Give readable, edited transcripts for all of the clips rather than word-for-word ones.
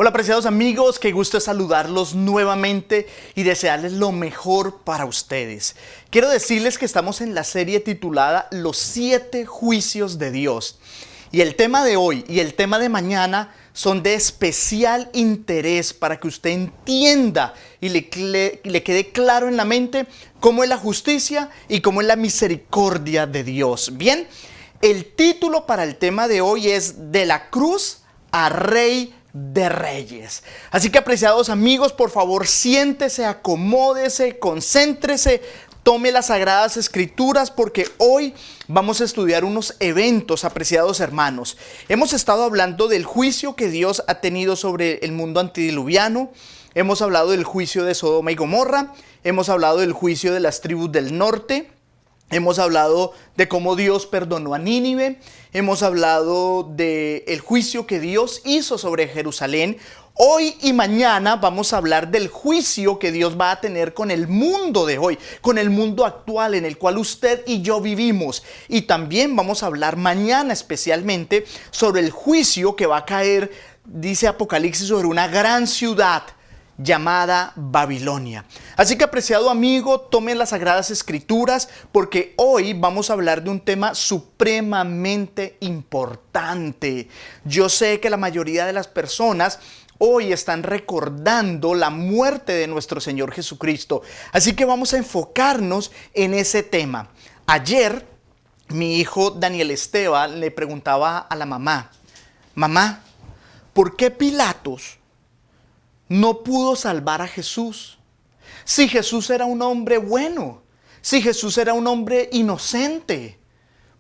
Hola apreciados amigos, qué gusto saludarlos nuevamente y desearles lo mejor para ustedes. Quiero decirles que estamos en la serie titulada Los 7 juicios de Dios. Y el tema de hoy y el tema de mañana son de especial interés para que usted entienda y le quede claro en la mente cómo es la justicia y cómo es la misericordia de Dios. Bien, el título para el tema de hoy es De la cruz a Rey de Reyes. Así que apreciados amigos, por favor siéntese, acomódese, concéntrese, tome las Sagradas Escrituras porque hoy vamos a estudiar unos eventos, apreciados hermanos. Hemos estado hablando del juicio que Dios ha tenido sobre el mundo antediluviano. Hemos hablado del juicio de Sodoma y Gomorra. Hemos hablado del juicio de las tribus del norte. Hemos hablado de cómo Dios perdonó a Nínive. Hemos hablado del juicio que Dios hizo sobre Jerusalén. Hoy y mañana vamos a hablar del juicio que Dios va a tener con el mundo de hoy, con el mundo actual en el cual usted y yo vivimos. Y también vamos a hablar mañana especialmente sobre el juicio que va a caer, dice Apocalipsis, sobre una gran ciudad llamada Babilonia. Así que apreciado amigo, tome las Sagradas Escrituras porque hoy vamos a hablar de un tema supremamente importante. Yo sé que la mayoría de las personas hoy están recordando la muerte de nuestro Señor Jesucristo. Así que vamos a enfocarnos en ese tema. Ayer mi hijo Daniel Esteban le preguntaba a la mamá, ¿por qué Pilatos no pudo salvar a Jesús? Si Jesús era un hombre bueno, si Jesús era un hombre inocente,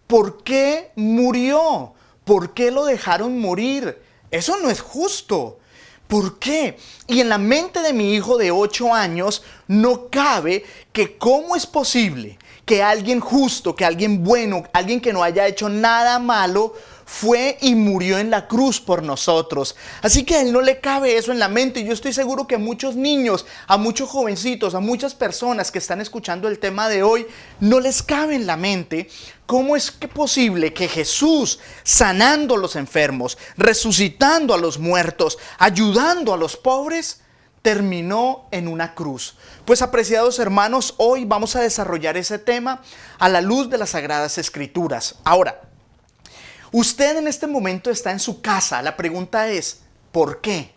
¿por qué murió? ¿Por qué lo dejaron morir? Eso no es justo. ¿Por qué? Y en la mente de mi hijo de 8 años no cabe que cómo es posible que alguien justo, que alguien bueno, alguien que no haya hecho nada malo, fue y murió en la cruz por nosotros. Así que a él no le cabe eso en la mente. Y yo estoy seguro que a muchos niños, a muchos jovencitos, a muchas personas que están escuchando el tema de hoy, no les cabe en la mente cómo es posible que Jesús, sanando a los enfermos, resucitando a los muertos, ayudando a los pobres, terminó en una cruz. Pues apreciados hermanos, hoy vamos a desarrollar ese tema a la luz de las Sagradas Escrituras. Ahora, usted en este momento está en su casa. La pregunta es, ¿por qué?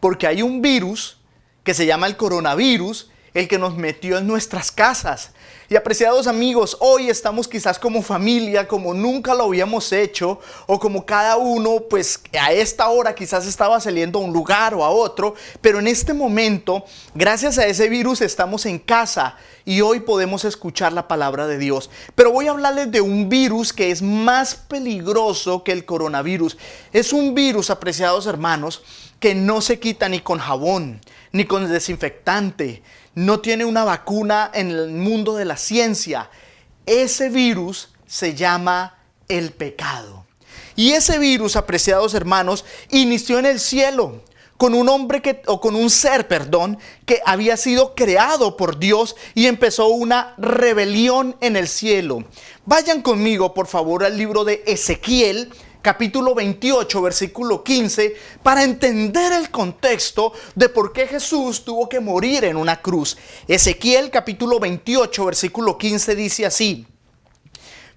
Porque hay un virus que se llama el coronavirus, el que nos metió en nuestras casas. Y apreciados amigos, hoy estamos quizás como familia, como nunca lo habíamos hecho, o como cada uno, pues a esta hora quizás estaba saliendo a un lugar o a otro, pero en este momento, gracias a ese virus, estamos en casa y hoy podemos escuchar la palabra de Dios. Pero voy a hablarles de un virus que es más peligroso que el coronavirus. Es un virus, apreciados hermanos, que no se quita ni con jabón, ni con desinfectante. No tiene una vacuna en el mundo de la ciencia. Ese virus se llama el pecado. Y ese virus, apreciados hermanos, inició en el cielo con un ser que había sido creado por Dios y empezó una rebelión en el cielo. Vayan conmigo, por favor, al libro de Ezequiel, capítulo 28, versículo 15, para entender el contexto de por qué Jesús tuvo que morir en una cruz. Ezequiel, capítulo 28, versículo 15, dice así: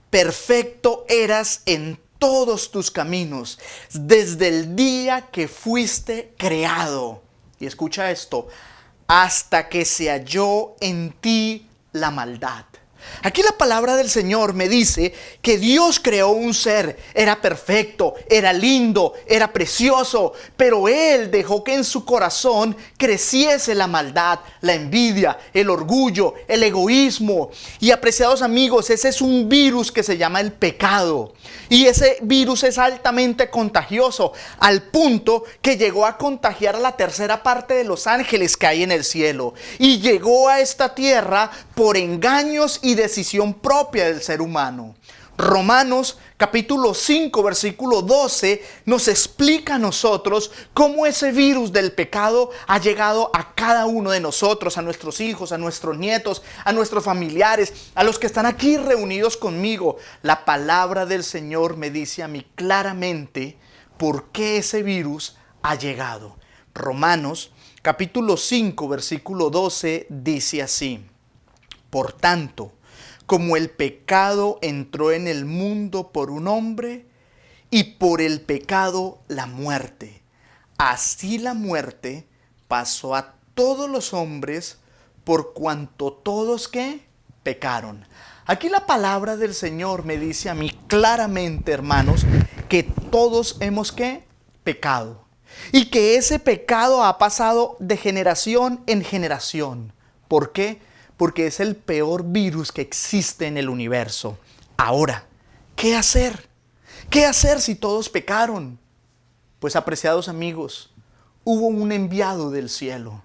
perfecto eras en todos tus caminos, desde el día que fuiste creado. Y escucha esto: hasta que se halló en ti la maldad. Aquí la palabra del Señor me dice que Dios creó un ser, era perfecto, era lindo, era precioso, pero Él dejó que en su corazón creciese la maldad, la envidia, el orgullo, el egoísmo. Y apreciados amigos, ese es un virus que se llama el pecado. Y ese virus es altamente contagioso, al punto que llegó a contagiar a la tercera parte de los ángeles que hay en el cielo. Y llegó a esta tierra por engaños y decisión propia del ser humano. Romanos capítulo 5 versículo 12 nos explica a nosotros cómo ese virus del pecado ha llegado a cada uno de nosotros, a nuestros hijos, a nuestros nietos, a nuestros familiares, a los que están aquí reunidos conmigo. La palabra del Señor me dice a mí claramente por qué ese virus ha llegado. Romanos capítulo 5, versículo 12 dice así: por tanto, como el pecado entró en el mundo por un hombre, y por el pecado la muerte, así la muerte pasó a todos los hombres por cuanto todos ¿qué? Pecaron. Aquí la palabra del Señor me dice a mí claramente, hermanos, que todos hemos ¿qué? Pecado. Y que ese pecado ha pasado de generación en generación. ¿Por qué? Porque es el peor virus que existe en el universo. Ahora, ¿qué hacer? ¿Qué hacer si todos pecaron? Pues, apreciados amigos, hubo un enviado del cielo.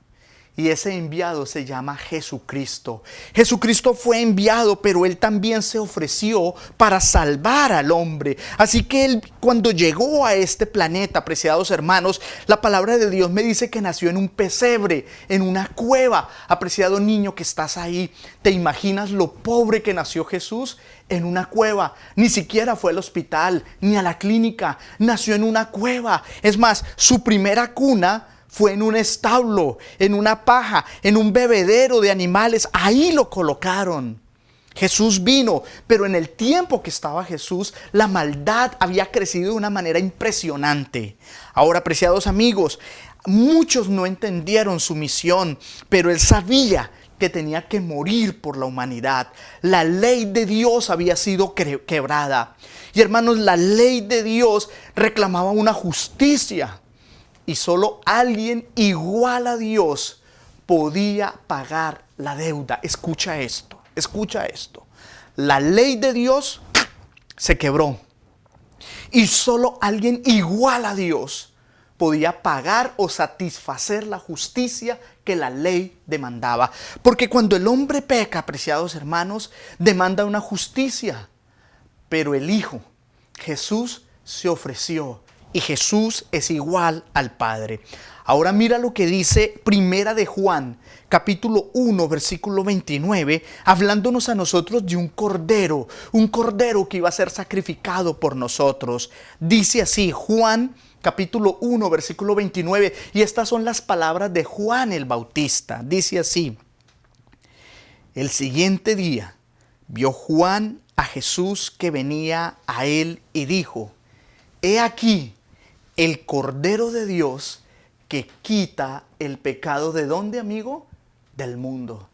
Y ese enviado se llama Jesucristo. Jesucristo fue enviado, pero Él también se ofreció para salvar al hombre. Así que Él, cuando llegó a este planeta, apreciados hermanos, la palabra de Dios me dice que nació en un pesebre, en una cueva. Apreciado niño que estás ahí, ¿te imaginas lo pobre que nació Jesús? En una cueva. Ni siquiera fue al hospital, ni a la clínica. Nació en una cueva. Es más, su primera cuna fue en un establo, en una paja, en un bebedero de animales. Ahí lo colocaron. Jesús vino, pero en el tiempo que estaba Jesús, la maldad había crecido de una manera impresionante. Ahora, apreciados amigos, muchos no entendieron su misión, pero Él sabía que tenía que morir por la humanidad. La ley de Dios había sido quebrada. Y hermanos, la ley de Dios reclamaba una justicia. Y solo alguien igual a Dios podía pagar la deuda. Escucha esto, escucha esto. La ley de Dios se quebró. Y solo alguien igual a Dios podía pagar o satisfacer la justicia que la ley demandaba. Porque cuando el hombre peca, apreciados hermanos, demanda una justicia. Pero el Hijo, Jesús, se ofreció. Y Jesús es igual al Padre. Ahora mira lo que dice Primera de Juan, capítulo 1, versículo 29, hablándonos a nosotros de un cordero que iba a ser sacrificado por nosotros. Dice así, Juan, capítulo 1, versículo 29, y estas son las palabras de Juan el Bautista. Dice así: el siguiente día vio Juan a Jesús que venía a él y dijo: he aquí el Cordero de Dios que quita el pecado. ¿De dónde, amigo? Del mundo.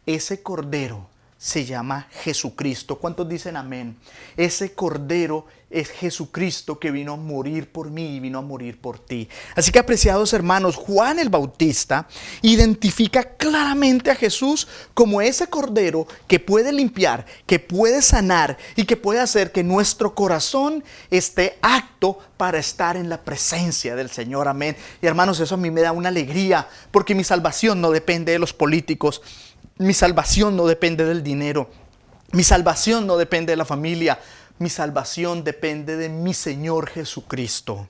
Ese Cordero se llama Jesucristo. ¿Cuántos dicen amén? Ese Cordero es Jesucristo que vino a morir por mí y vino a morir por ti. Así que, apreciados hermanos, Juan el Bautista identifica claramente a Jesús como ese Cordero que puede limpiar, que puede sanar y que puede hacer que nuestro corazón esté apto para estar en la presencia del Señor. Amén. Y hermanos, eso a mí me da una alegría, porque mi salvación no depende de los políticos. Mi salvación no depende del dinero. Mi salvación no depende de la familia. Mi salvación depende de mi Señor Jesucristo.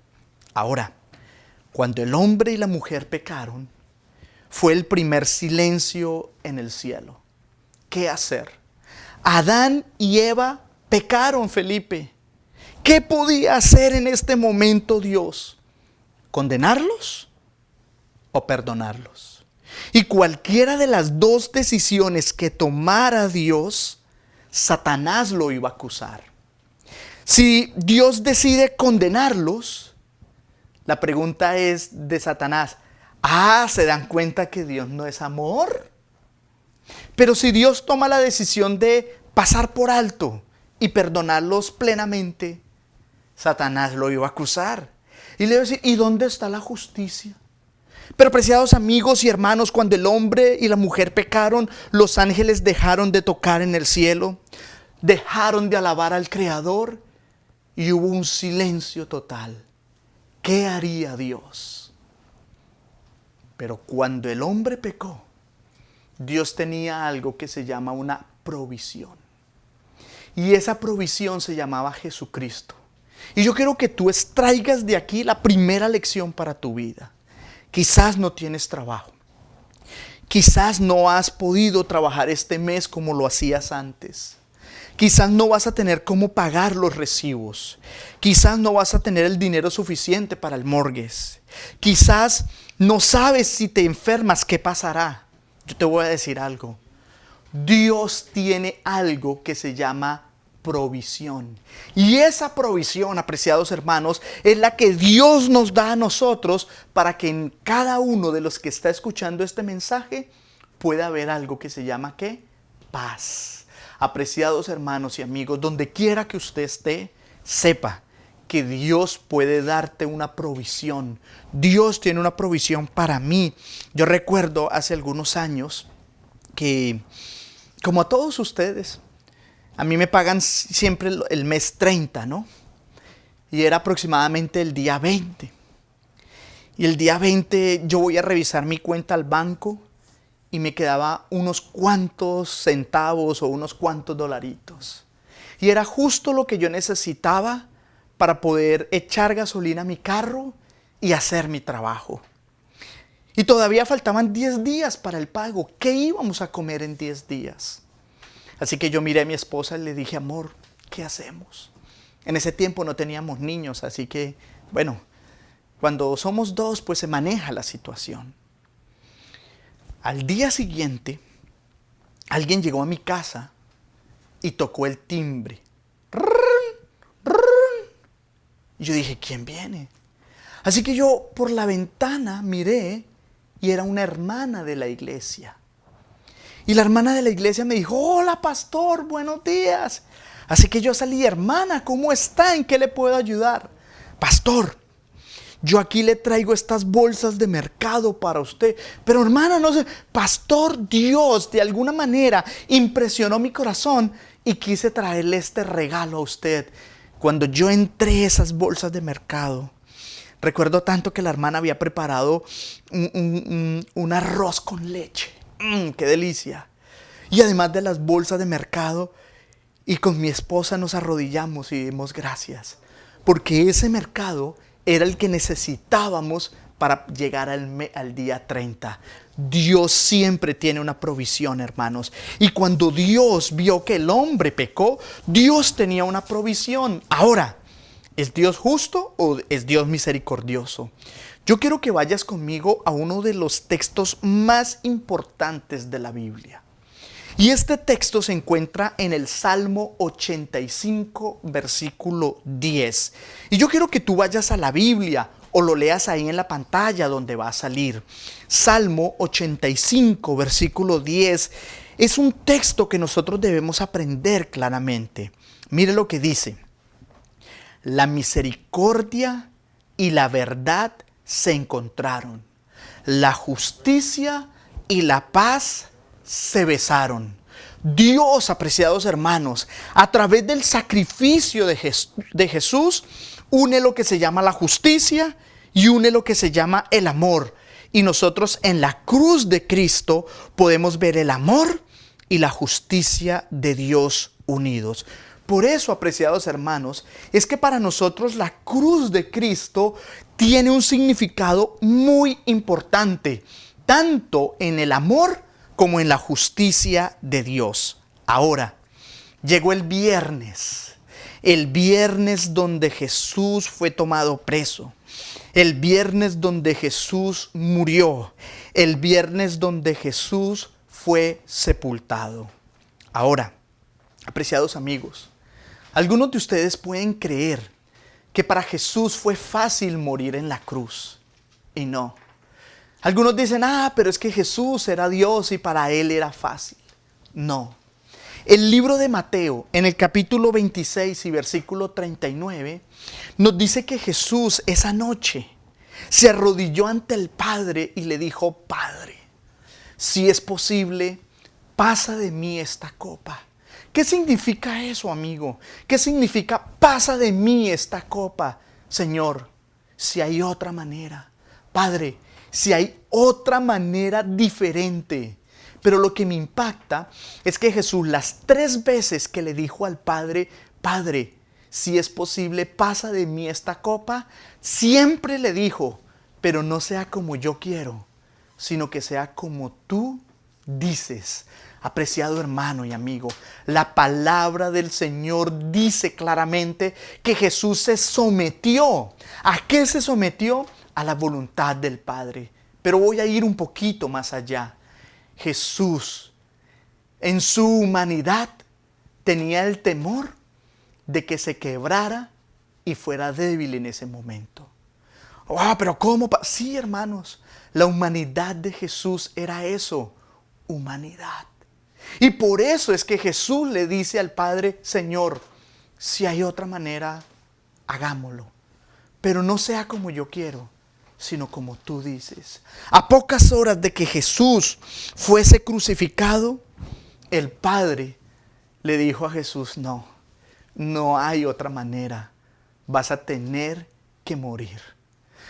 Ahora, cuando el hombre y la mujer pecaron, fue el primer silencio en el cielo. ¿Qué hacer? Adán y Eva pecaron, Felipe. ¿Qué podía hacer en este momento Dios? ¿Condenarlos o perdonarlos? Y cualquiera de las dos decisiones que tomara Dios, Satanás lo iba a acusar. Si Dios decide condenarlos, la pregunta es de Satanás: ¿se dan cuenta que Dios no es amor? Pero si Dios toma la decisión de pasar por alto y perdonarlos plenamente, Satanás lo iba a acusar. Y le iba a decir: ¿y dónde está la justicia? Pero, apreciados amigos y hermanos, cuando el hombre y la mujer pecaron, los ángeles dejaron de tocar en el cielo, dejaron de alabar al Creador y hubo un silencio total. ¿Qué haría Dios? Pero cuando el hombre pecó, Dios tenía algo que se llama una provisión. Y esa provisión se llamaba Jesucristo. Y yo quiero que tú extraigas de aquí la primera lección para tu vida. Quizás no tienes trabajo. Quizás no has podido trabajar este mes como lo hacías antes. Quizás no vas a tener cómo pagar los recibos. Quizás no vas a tener el dinero suficiente para el mortgage. Quizás no sabes si te enfermas, qué pasará. Yo te voy a decir algo. Dios tiene algo que se llama provisión. Y esa provisión, apreciados hermanos, es la que Dios nos da a nosotros para que en cada uno de los que está escuchando este mensaje pueda haber algo que se llama ¿qué? Paz. Apreciados hermanos y amigos, donde quiera que usted esté, sepa que Dios puede darte una provisión. Dios tiene una provisión para mí. Yo recuerdo hace algunos años que, como a todos ustedes, a mí me pagan siempre el mes 30, ¿no? Y era aproximadamente el día 20. Y el día 20 yo voy a revisar mi cuenta al banco y me quedaba unos cuantos centavos o unos cuantos dolaritos. Y era justo lo que yo necesitaba para poder echar gasolina a mi carro y hacer mi trabajo. Y todavía faltaban 10 días para el pago. ¿Qué íbamos a comer en 10 días? Así que yo miré a mi esposa y le dije, amor, ¿qué hacemos? En ese tiempo no teníamos niños, así que, bueno, cuando somos dos, pues se maneja la situación. Al día siguiente, alguien llegó a mi casa y tocó el timbre. Y yo dije, ¿quién viene? Así que yo por la ventana miré y era una hermana de la iglesia. Y la hermana de la iglesia me dijo, hola pastor, buenos días. Así que yo salí, hermana, ¿cómo está? ¿En qué le puedo ayudar? Pastor, yo aquí le traigo estas bolsas de mercado para usted. Pero hermana, no sé, pastor, Dios de alguna manera impresionó mi corazón y quise traerle este regalo a usted. Cuando yo entré a esas bolsas de mercado, recuerdo tanto que la hermana había preparado un arroz con leche. ¡Qué delicia! Y además de las bolsas de mercado, y con mi esposa nos arrodillamos y dimos gracias. Porque ese mercado era el que necesitábamos para llegar al día 30. Dios siempre tiene una provisión, hermanos. Y cuando Dios vio que el hombre pecó, Dios tenía una provisión. Ahora, ¿es Dios justo o es Dios misericordioso? Yo quiero que vayas conmigo a uno de los textos más importantes de la Biblia. Y este texto se encuentra en el Salmo 85, versículo 10. Y yo quiero que tú vayas a la Biblia o lo leas ahí en la pantalla donde va a salir. Salmo 85, versículo 10. Es un texto que nosotros debemos aprender claramente. Mire lo que dice. La misericordia y la verdad se encontraron. La justicia y la paz se besaron. Dios, apreciados hermanos, a través del sacrificio de Jesús, une lo que se llama la justicia y une lo que se llama el amor. Y nosotros en la cruz de Cristo podemos ver el amor y la justicia de Dios unidos. Por eso, apreciados hermanos, es que para nosotros la cruz de Cristo tiene un significado muy importante, tanto en el amor como en la justicia de Dios. Ahora, llegó el viernes donde Jesús fue tomado preso, el viernes donde Jesús murió, el viernes donde Jesús fue sepultado. Ahora, apreciados amigos, algunos de ustedes pueden creer que para Jesús fue fácil morir en la cruz. Y no. Algunos dicen, pero es que Jesús era Dios y para Él era fácil. No. El libro de Mateo, en el capítulo 26 y versículo 39, nos dice que Jesús esa noche se arrodilló ante el Padre y le dijo, Padre, si es posible, pasa de mí esta copa. ¿Qué significa eso, amigo? ¿Qué significa pasa de mí esta copa? Señor, si hay otra manera. Padre, si hay otra manera diferente. Pero lo que me impacta es que Jesús las 3 veces que le dijo al Padre, Padre, si es posible, pasa de mí esta copa, siempre le dijo, pero no sea como yo quiero, sino que sea como tú dices. Apreciado hermano y amigo, la palabra del Señor dice claramente que Jesús se sometió. ¿A qué se sometió? A la voluntad del Padre. Pero voy a ir un poquito más allá. Jesús, en su humanidad, tenía el temor de que se quebrara y fuera débil en ese momento. Pero ¿cómo? Sí, hermanos, la humanidad de Jesús era eso, humanidad. Y por eso es que Jesús le dice al Padre, Señor, si hay otra manera, hagámoslo. Pero no sea como yo quiero, sino como tú dices. A pocas horas de que Jesús fuese crucificado, el Padre le dijo a Jesús, no hay otra manera. Vas a tener que morir.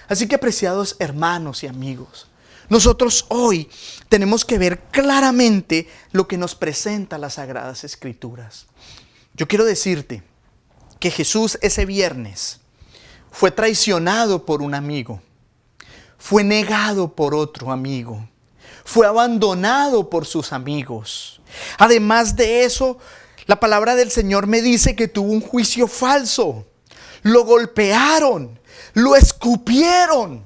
Así que, apreciados hermanos y amigos, nosotros hoy tenemos que ver claramente lo que nos presenta las Sagradas Escrituras. Yo quiero decirte que Jesús ese viernes fue traicionado por un amigo, fue negado por otro amigo, fue abandonado por sus amigos. Además de eso, la palabra del Señor me dice que tuvo un juicio falso. Lo golpearon, lo escupieron.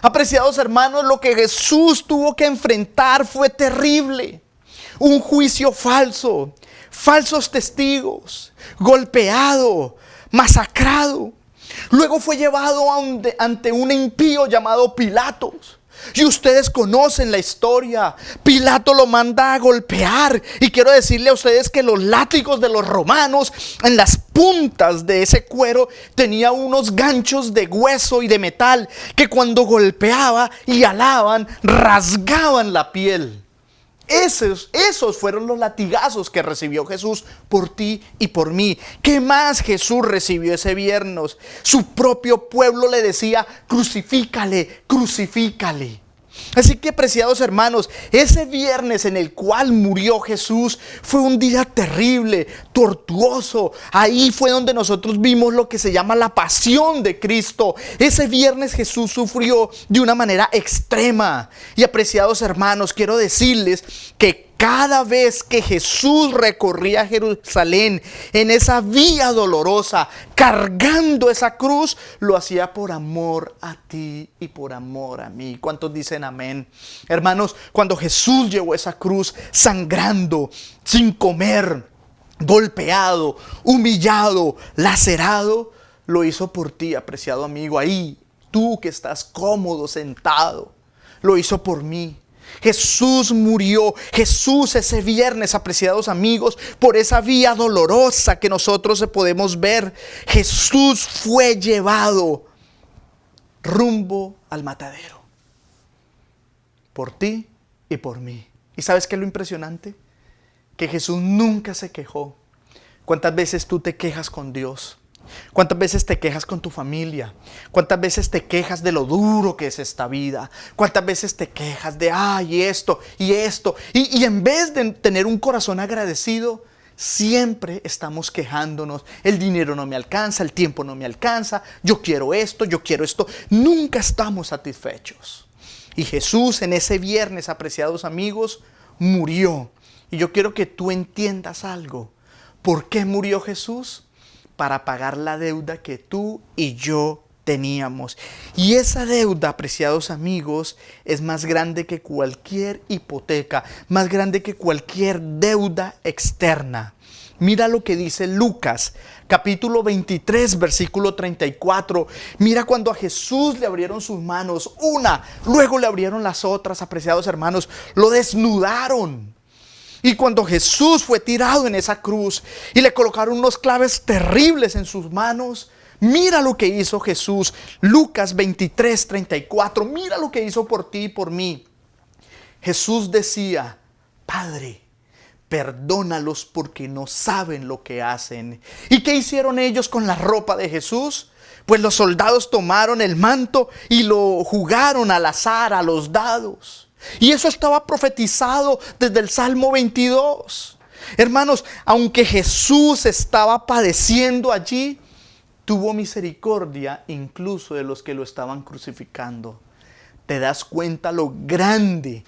Apreciados hermanos, lo que Jesús tuvo que enfrentar fue terrible. Un juicio falso, falsos testigos, golpeado, masacrado. Luego fue llevado ante un impío llamado Pilatos. Y ustedes conocen la historia. Pilato lo manda a golpear. Y quiero decirle a ustedes que los látigos de los romanos, en las puntas de ese cuero, tenía unos ganchos de hueso y de metal que cuando golpeaba y alaban, rasgaban la piel. Esos fueron los latigazos que recibió Jesús por ti y por mí. ¿Qué más Jesús recibió ese viernes? Su propio pueblo le decía, crucifícale, crucifícale. Así que, apreciados hermanos, ese viernes en el cual murió Jesús fue un día terrible, tortuoso. Ahí fue donde nosotros vimos lo que se llama la pasión de Cristo. Ese viernes Jesús sufrió de una manera extrema. Y, apreciados hermanos, quiero decirles que cada vez que Jesús recorría Jerusalén en esa vía dolorosa, cargando esa cruz, lo hacía por amor a ti y por amor a mí. ¿Cuántos dicen amén? Hermanos, cuando Jesús llevó esa cruz sangrando, sin comer, golpeado, humillado, lacerado, lo hizo por ti, apreciado amigo. Ahí, tú que estás cómodo, sentado, lo hizo por mí. Jesús murió, Jesús ese viernes, apreciados amigos, por esa vía dolorosa que nosotros podemos ver. Jesús fue llevado rumbo al matadero, por ti y por mí. ¿Y sabes qué es lo impresionante? Que Jesús nunca se quejó. ¿Cuántas veces tú te quejas con Dios? ¿Cuántas veces te quejas con tu familia? ¿Cuántas veces te quejas de lo duro que es esta vida? ¿Cuántas veces te quejas de esto y esto? Y en vez de tener un corazón agradecido, siempre estamos quejándonos. El dinero no me alcanza, el tiempo no me alcanza, yo quiero esto, yo quiero esto. Nunca estamos satisfechos. Y Jesús en ese viernes, apreciados amigos, murió. Y yo quiero que tú entiendas algo. ¿Por qué murió Jesús? Para pagar la deuda que tú y yo teníamos. Y esa deuda, apreciados amigos, es más grande que cualquier hipoteca, más grande que cualquier deuda externa. Mira lo que dice Lucas, capítulo 23, versículo 34. Mira cuando a Jesús le abrieron sus manos, luego le abrieron las otras, apreciados hermanos, lo desnudaron. Y cuando Jesús fue tirado en esa cruz y le colocaron unos claves terribles en sus manos, mira lo que hizo Jesús. Lucas 23, 34. Mira lo que hizo por ti y por mí. Jesús decía, Padre, perdónalos porque no saben lo que hacen. ¿Y qué hicieron ellos con la ropa de Jesús? Pues los soldados tomaron el manto y lo jugaron al azar, a los dados. Y eso estaba profetizado desde el Salmo 22. Hermanos, aunque Jesús estaba padeciendo allí, tuvo misericordia incluso de los que lo estaban crucificando. ¿Te das cuenta lo grande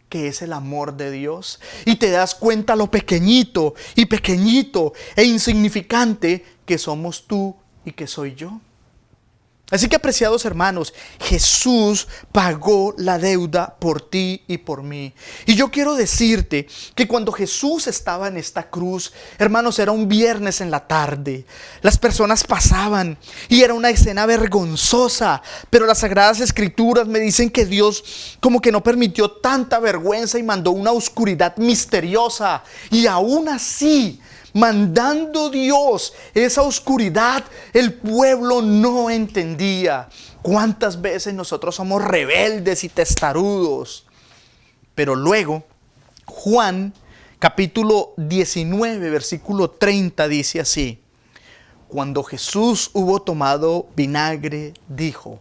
que es el amor de Dios y te das cuenta lo pequeñito e insignificante que somos tú y que soy yo. Así que, apreciados hermanos, Jesús pagó la deuda por ti y por mí. Y yo quiero decirte que cuando Jesús estaba en esta cruz, hermanos, era un viernes en la tarde. Las personas pasaban y era una escena vergonzosa. Pero las Sagradas Escrituras me dicen que Dios como que no permitió tanta vergüenza y mandó una oscuridad misteriosa. Y aún así, mandando Dios esa oscuridad, el pueblo no entendía. ¿Cuántas veces nosotros somos rebeldes y testarudos? Pero luego, Juan capítulo 19, versículo 30 dice así: cuando Jesús hubo tomado vinagre, dijo: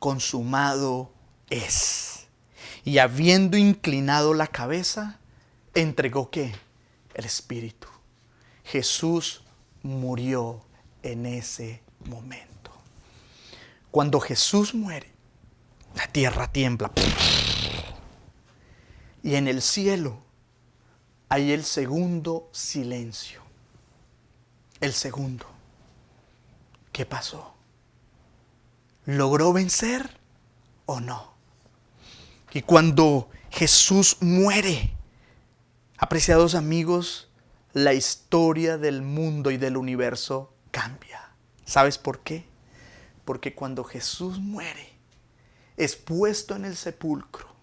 consumado es. Y habiendo inclinado la cabeza, entregó ¿qué? El Espíritu. Jesús murió en ese momento. Cuando Jesús muere, la tierra tiembla. Y en el cielo hay el segundo silencio. El segundo. ¿Qué pasó? ¿Logró vencer o no? Y cuando Jesús muere, apreciados amigos, la historia del mundo y del universo cambia. ¿Sabes por qué? Porque cuando Jesús muere, es puesto en el sepulcro.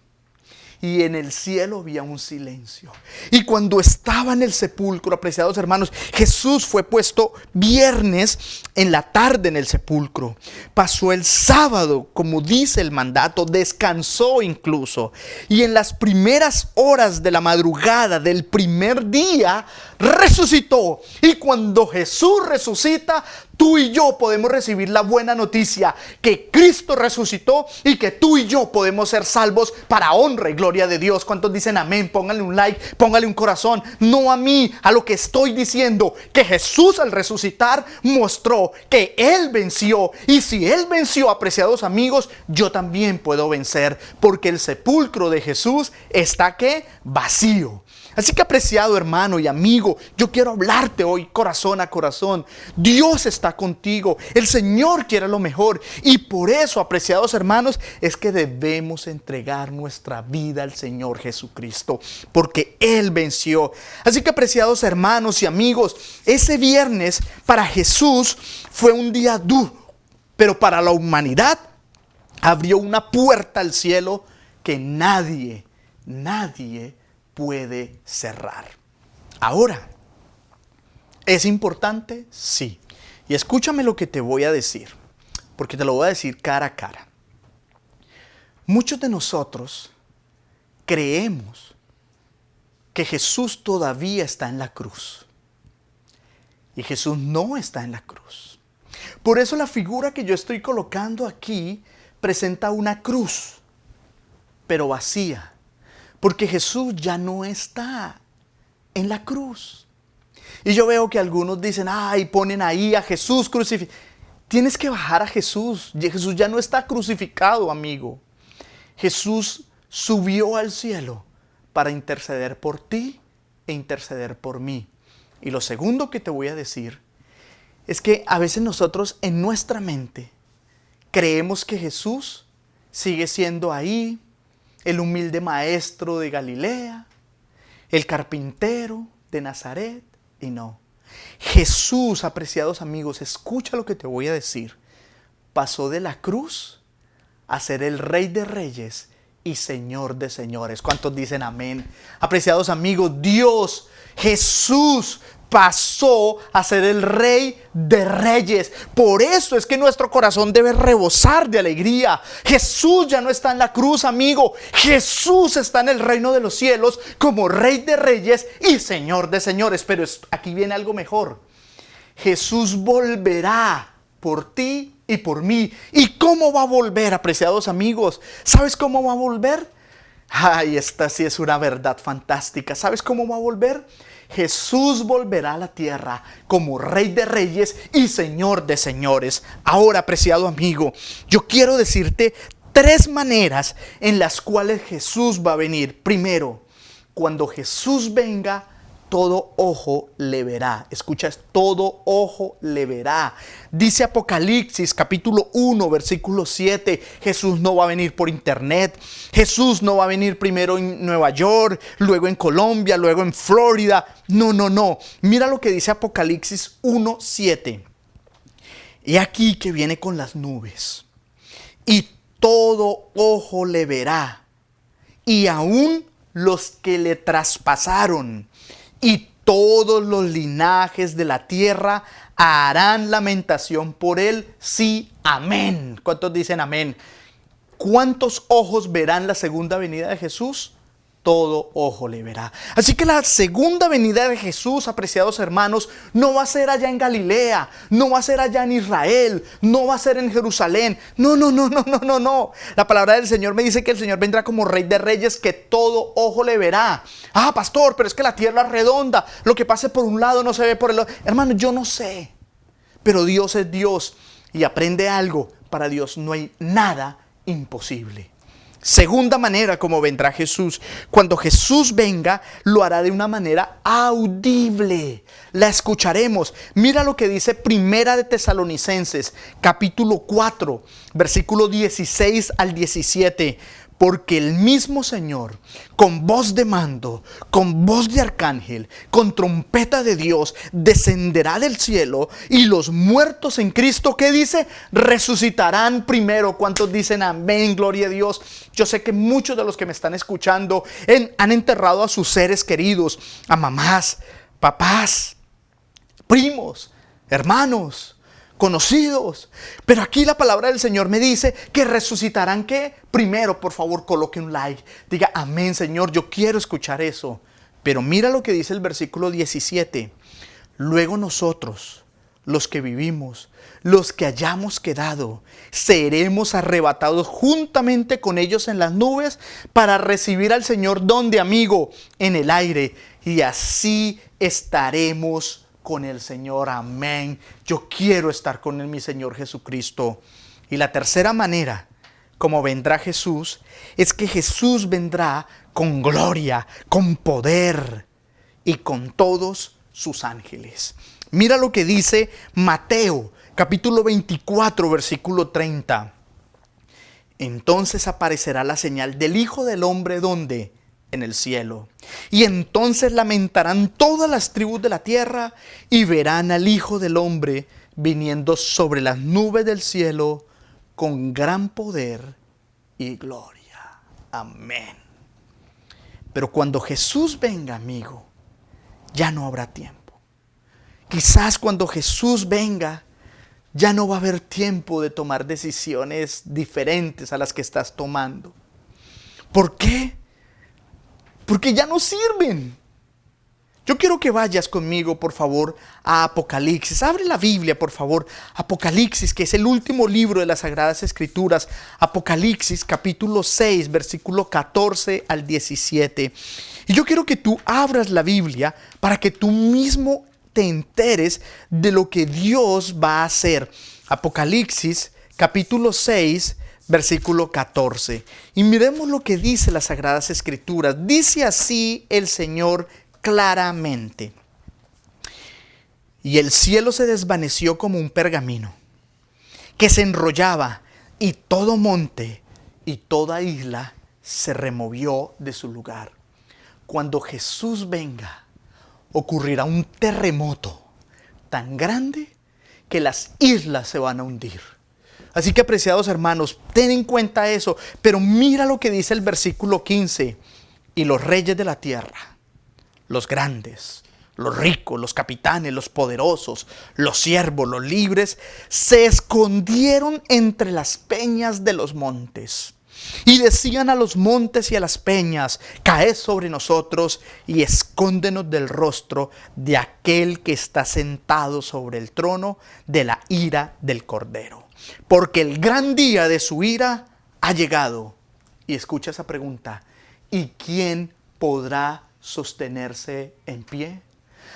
Y en el cielo había un silencio. Y cuando estaba en el sepulcro, apreciados hermanos, Jesús fue puesto viernes en la tarde en el sepulcro. Pasó el sábado, como dice el mandato, descansó incluso. Y en las primeras horas de la madrugada del primer día, resucitó. Y cuando Jesús resucita, tú y yo podemos recibir la buena noticia que Cristo resucitó y que tú y yo podemos ser salvos para honra y gloria de Dios. ¿Cuántos dicen amén? Pónganle un like, pónganle un corazón. No a mí, a lo que estoy diciendo, que Jesús al resucitar mostró que Él venció. Y si Él venció, apreciados amigos, yo también puedo vencer, porque el sepulcro de Jesús está ¿qué? Vacío. Así que, apreciado hermano y amigo, yo quiero hablarte hoy corazón a corazón. Dios está contigo. El Señor quiere lo mejor. Y por eso, apreciados hermanos, es que debemos entregar nuestra vida al Señor Jesucristo, porque Él venció. Así que, apreciados hermanos y amigos, ese viernes para Jesús fue un día duro, pero para la humanidad abrió una puerta al cielo que nadie puede cerrar. Ahora, ¿es importante? Sí. Y escúchame lo que te voy a decir, porque te lo voy a decir cara a cara. Muchos de nosotros creemos que Jesús todavía está en la cruz. Y Jesús no está en la cruz. Por eso la figura que yo estoy colocando aquí presenta una cruz, pero vacía. Porque Jesús ya no está en la cruz. Y yo veo que algunos dicen, ay, ponen ahí a Jesús crucificado. Tienes que bajar a Jesús. Jesús ya no está crucificado, amigo. Jesús subió al cielo para interceder por ti e interceder por mí. Y lo segundo que te voy a decir es que a veces nosotros en nuestra mente creemos que Jesús sigue siendo ahí, el humilde maestro de Galilea, el carpintero de Nazaret, y no. Jesús, apreciados amigos, escucha lo que te voy a decir. Pasó de la cruz a ser el Rey de Reyes y Señor de Señores. ¿Cuántos dicen amén? Apreciados amigos, Dios, Jesús, pasó a ser el Rey de Reyes. Por eso es que nuestro corazón debe rebosar de alegría. Jesús ya no está en la cruz, amigo. Jesús está en el reino de los cielos como Rey de Reyes y Señor de Señores. Pero aquí viene algo mejor. Jesús volverá por ti y por mí. ¿Y cómo va a volver, apreciados amigos? ¿Sabes cómo va a volver? Ay, esta sí es una verdad fantástica. ¿Sabes cómo va a volver? Jesús volverá a la tierra como Rey de Reyes y Señor de Señores. Ahora, apreciado amigo, yo quiero decirte tres maneras en las cuales Jesús va a venir. Primero, cuando Jesús venga, todo ojo le verá. Escuchas, todo ojo le verá. Dice Apocalipsis capítulo 1, versículo 7. Jesús no va a venir por internet. Jesús no va a venir primero en Nueva York, luego en Colombia, luego en Florida. No. Mira lo que dice Apocalipsis 1, 7. He aquí que viene con las nubes, y todo ojo le verá, y aún los que le traspasaron, y todos los linajes de la tierra harán lamentación por él. Sí, amén. ¿Cuántos dicen amén? ¿Cuántos ojos verán la segunda venida de Jesús? Todo ojo le verá. Así que la segunda venida de Jesús, apreciados hermanos, no va a ser allá en Galilea, no va a ser allá en Israel, no va a ser en Jerusalén. No. La palabra del Señor me dice que el Señor vendrá como Rey de Reyes, que todo ojo le verá. Ah, pastor, pero es que la tierra es redonda, lo que pase por un lado no se ve por el otro. Hermano, yo no sé, pero Dios es Dios, y aprende algo: para Dios no hay nada imposible. Segunda manera como vendrá Jesús. Cuando Jesús venga, lo hará de una manera audible. La escucharemos. Mira lo que dice Primera de Tesalonicenses, capítulo 4, versículo 16 al 17. Porque el mismo Señor, con voz de mando, con voz de arcángel, con trompeta de Dios, descenderá del cielo, y los muertos en Cristo, ¿qué dice? Resucitarán primero. ¿Cuántos dicen amén? Gloria a Dios. Yo sé que muchos de los que me están escuchando han enterrado a sus seres queridos, a mamás, papás, primos, hermanos, conocidos. Pero aquí la palabra del Señor me dice que resucitarán. ¿Qué? Primero, por favor, coloque un like. Diga amén, Señor, yo quiero escuchar eso. Pero mira lo que dice el versículo 17. Luego nosotros, los que vivimos, los que hayamos quedado, seremos arrebatados juntamente con ellos en las nubes para recibir al Señor. ¿Dónde, amigo? En el aire. Y así estaremos con el Señor. Amén. Yo quiero estar con mi Señor Jesucristo. Y la tercera manera como vendrá Jesús es que Jesús vendrá con gloria, con poder y con todos sus ángeles. Mira lo que dice Mateo capítulo 24, versículo 30. Entonces aparecerá la señal del Hijo del Hombre, ¿dónde? En el cielo. Y entonces lamentarán todas las tribus de la tierra, y verán al Hijo del Hombre viniendo sobre las nubes del cielo con gran poder y gloria. Amén. Pero cuando Jesús venga, amigo, ya no habrá tiempo. Quizás cuando Jesús venga, ya no va a haber tiempo de tomar decisiones diferentes a las que estás tomando. ¿Por qué? Porque ya no sirven. Yo quiero que vayas conmigo, por favor, a Apocalipsis. Abre la Biblia, por favor. Apocalipsis, que es el último libro de las Sagradas Escrituras. Apocalipsis, capítulo 6, versículo 14 al 17. Y yo quiero que tú abras la Biblia para que tú mismo te enteres de lo que Dios va a hacer. Apocalipsis, capítulo 6, versículo 14. Y miremos lo que dice las Sagradas Escrituras. Dice así el Señor claramente: y el cielo se desvaneció como un pergamino que se enrollaba, y todo monte y toda isla se removió de su lugar. Cuando Jesús venga, ocurrirá un terremoto tan grande que las islas se van a hundir. Así que, apreciados hermanos, ten en cuenta eso. Pero mira lo que dice el versículo 15. Y los reyes de la tierra, los grandes, los ricos, los capitanes, los poderosos, los siervos, los libres, se escondieron entre las peñas de los montes. Y decían a los montes y a las peñas: caed sobre nosotros y escóndenos del rostro de aquel que está sentado sobre el trono, de la ira del Cordero. Porque el gran día de su ira ha llegado. Y escucha esa pregunta: ¿y quién podrá sostenerse en pie?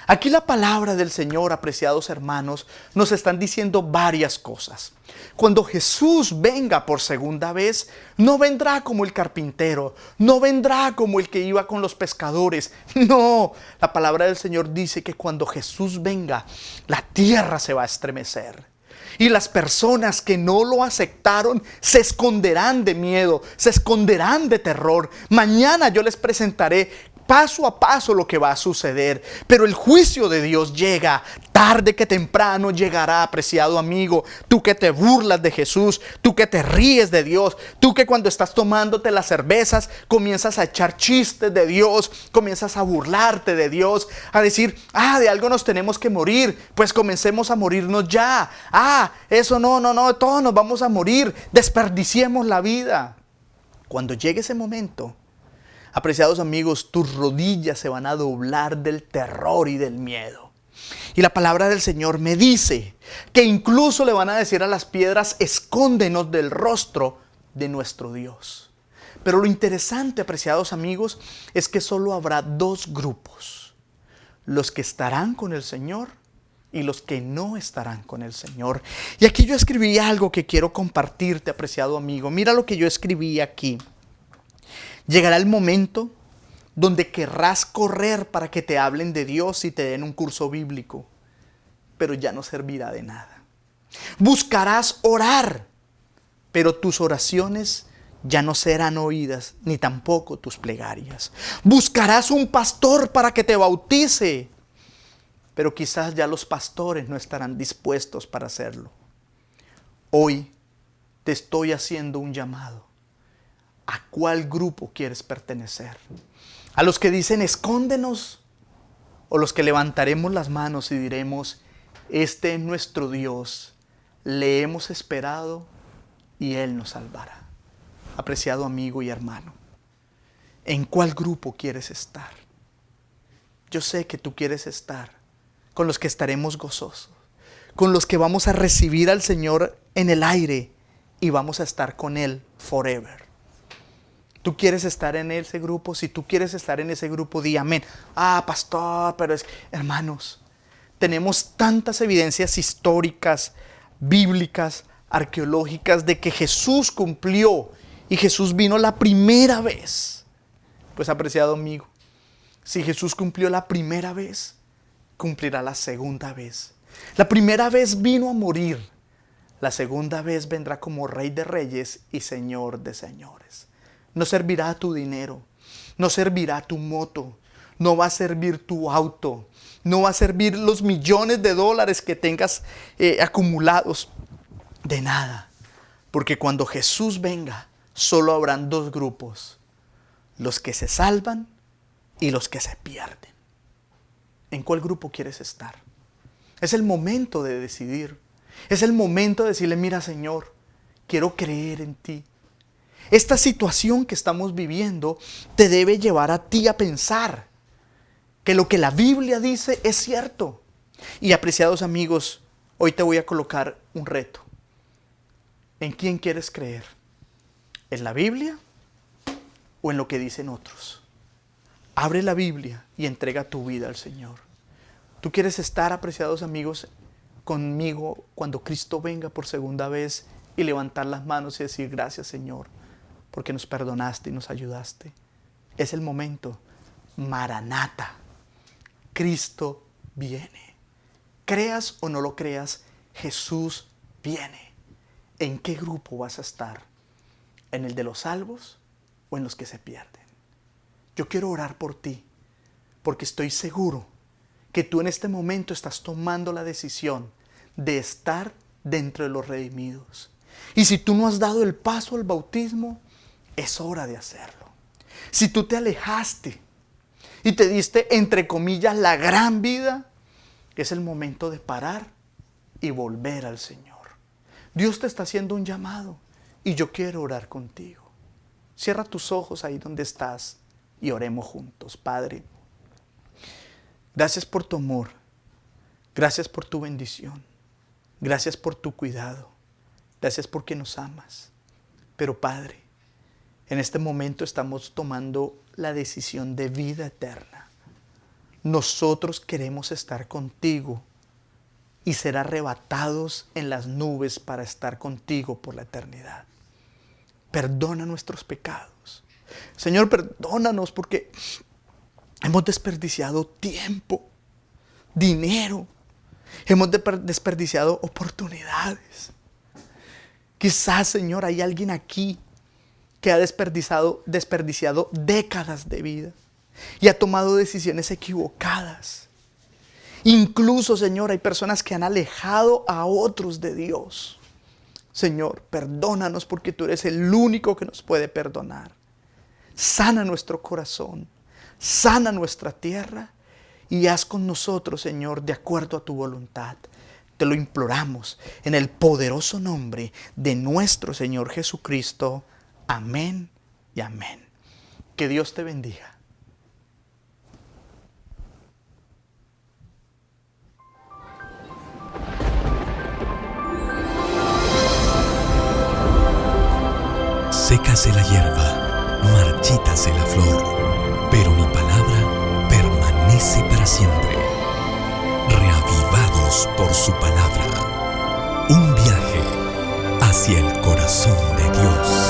Aquí la palabra del Señor, apreciados hermanos, nos están diciendo varias cosas. Cuando Jesús venga por segunda vez, no vendrá como el carpintero, no vendrá como el que iba con los pescadores. No, la palabra del Señor dice que cuando Jesús venga, la tierra se va a estremecer. Y las personas que no lo aceptaron se esconderán de miedo, se esconderán de terror. Mañana yo les presentaré paso a paso lo que va a suceder. Pero el juicio de Dios llega, tarde que temprano llegará, apreciado amigo. Tú que te burlas de Jesús, tú que te ríes de Dios, tú que cuando estás tomándote las cervezas comienzas a echar chistes de Dios, comienzas a burlarte de Dios, a decir, de algo nos tenemos que morir, pues comencemos a morirnos ya. Eso no, todos nos vamos a morir, desperdiciemos la vida. Cuando llegue ese momento, apreciados amigos, tus rodillas se van a doblar del terror y del miedo. Y la palabra del Señor me dice que incluso le van a decir a las piedras, escóndenos del rostro de nuestro Dios. Pero lo interesante, apreciados amigos, es que solo habrá dos grupos: los que estarán con el Señor y los que no estarán con el Señor. Y aquí yo escribí algo que quiero compartirte, apreciado amigo. Mira lo que yo escribí aquí. Llegará el momento donde querrás correr para que te hablen de Dios y te den un curso bíblico, pero ya no servirá de nada. Buscarás orar, pero tus oraciones ya no serán oídas, ni tampoco tus plegarias. Buscarás un pastor para que te bautice, pero quizás ya los pastores no estarán dispuestos para hacerlo. Hoy te estoy haciendo un llamado. ¿A cuál grupo quieres pertenecer? ¿A los que dicen escóndenos? ¿O los que levantaremos las manos y diremos, este es nuestro Dios, le hemos esperado y Él nos salvará? Apreciado amigo y hermano, ¿en cuál grupo quieres estar? Yo sé que tú quieres estar con los que estaremos gozosos, con los que vamos a recibir al Señor en el aire y vamos a estar con Él forever. ¿Tú quieres estar en ese grupo? Si tú quieres estar en ese grupo, di amén. Pastor, pero es... Hermanos, tenemos tantas evidencias históricas, bíblicas, arqueológicas de que Jesús cumplió y Jesús vino la primera vez. Pues, apreciado amigo, si Jesús cumplió la primera vez, cumplirá la segunda vez. La primera vez vino a morir. La segunda vez vendrá como Rey de Reyes y Señor de Señores. No servirá tu dinero, no servirá tu moto, no va a servir tu auto, no va a servir los millones de dólares que tengas acumulados. De nada, porque cuando Jesús venga, solo habrán dos grupos: los que se salvan y los que se pierden. ¿En cuál grupo quieres estar? Es el momento de decidir. Es el momento de decirle, mira Señor, quiero creer en ti. Esta situación que estamos viviendo te debe llevar a ti a pensar que lo que la Biblia dice es cierto. Y apreciados amigos, hoy te voy a colocar un reto. ¿En quién quieres creer? ¿En la Biblia o en lo que dicen otros? Abre la Biblia y entrega tu vida al Señor. ¿Tú quieres estar, apreciados amigos, conmigo cuando Cristo venga por segunda vez y levantar las manos y decir gracias Señor, porque nos perdonaste y nos ayudaste? Es el momento. Maranata. Cristo viene. Creas o no lo creas, Jesús viene. ¿En qué grupo vas a estar? ¿En el de los salvos o en los que se pierden? Yo quiero orar por ti, porque estoy seguro que tú en este momento estás tomando la decisión de estar dentro de los redimidos. Y si tú no has dado el paso al bautismo, es hora de hacerlo. Si tú te alejaste y te diste, entre comillas, la gran vida, es el momento de parar y volver al Señor. Dios te está haciendo un llamado y yo quiero orar contigo. Cierra tus ojos ahí donde estás y oremos juntos. Padre, gracias por tu amor, gracias por tu bendición, gracias por tu cuidado, gracias porque nos amas. Pero Padre, en este momento estamos tomando la decisión de vida eterna. nosotros queremos estar contigo y ser arrebatados en las nubes para estar contigo por la eternidad. Perdona nuestros pecados. Señor, perdónanos porque hemos desperdiciado tiempo, dinero, hemos desperdiciado oportunidades. Quizás, Señor, hay alguien aquí que ha desperdiciado décadas de vida y ha tomado decisiones equivocadas. Incluso, Señor, hay personas que han alejado a otros de Dios. Señor, perdónanos porque tú eres el único que nos puede perdonar. Sana nuestro corazón, sana nuestra tierra y haz con nosotros, Señor, de acuerdo a tu voluntad. Te lo imploramos en el poderoso nombre de nuestro Señor Jesucristo. Amén y amén. Que Dios te bendiga. Sécase la hierba, marchítase la flor, pero mi palabra permanece para siempre. Reavivados por su palabra. Un viaje hacia el corazón de Dios.